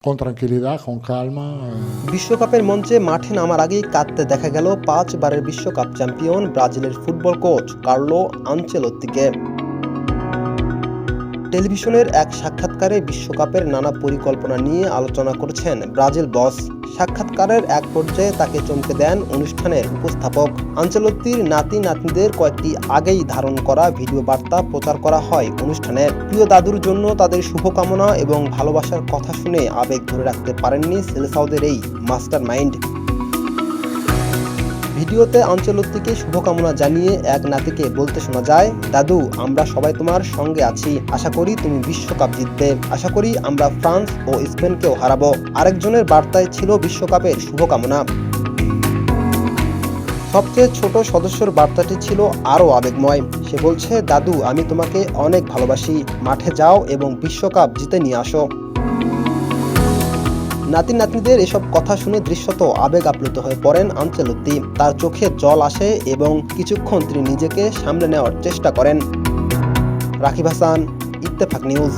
Con tranquillità, con calma. বিশ্বকাপের মঞ্চে মাঠে নামার আগেই কাঁদতে দেখা গেল ৫ বারের বিশ্বকাপ চ্যাম্পিয়ন ব্রাজিলের ফুটবল কোচ কার্লো আনচেলোত্তিকে। টেলিভিশনের এক সাক্ষাৎকারে বিশ্বকাপের নানা পরিকল্পনা নিয়ে আলোচনা করেছেন ব্রাজিল বস। সাক্ষাৎকারের এক পর্যায়ে তাকে চমকে দেন অনুষ্ঠানের উপস্থাপক। আনচেলোত্তির নাতি-নাতনিদের কয়েকটি আগেই ধারণ করা ভিডিও বার্তা প্রচার করা হয় অনুষ্ঠানে। প্রিয় দাদুর জন্য তাদের শুভকামনা এবং ভালোবাসার কথা শুনে আবেগ ধরে রাখতে পারেননি সেলেসাওদের এই মাস্টার মাইন্ড। ভিডিওতে আনচেলোত্তিকে শুভকামনা জানিয়ে এক নাতিকে বলতে শোনা যায়, দাদু, আমরা সবাই তোমার সঙ্গে আছি, আশা করি তুমি বিশ্বকাপ জিতবে, আশা করি আমরা ফ্রান্স ও স্পেনকেও হারাবো। আরেকজনের বার্তায় ছিল বিশ্বকাপের শুভকামনা। সবচেয়ে ছোট সদস্যর বার্তাটি ছিল আরও আবেগময়। সে বলছে, দাদু, আমি তোমাকে অনেক ভালোবাসি, মাঠে যাও এবং বিশ্বকাপ জিতে নিয়ে আসো। নাতি-নাতনিদের এসব কথা শুনে দৃশ্যত আবেগ আপ্লুত হয়ে পড়েন আনচেলোত্তি। তার চোখে জল আসে এবং কিছুক্ষণ তিনি নিজেকে সামলে নেওয়ার চেষ্টা করেন। রাকিব হাসান, ইত্তেফাক নিউজ।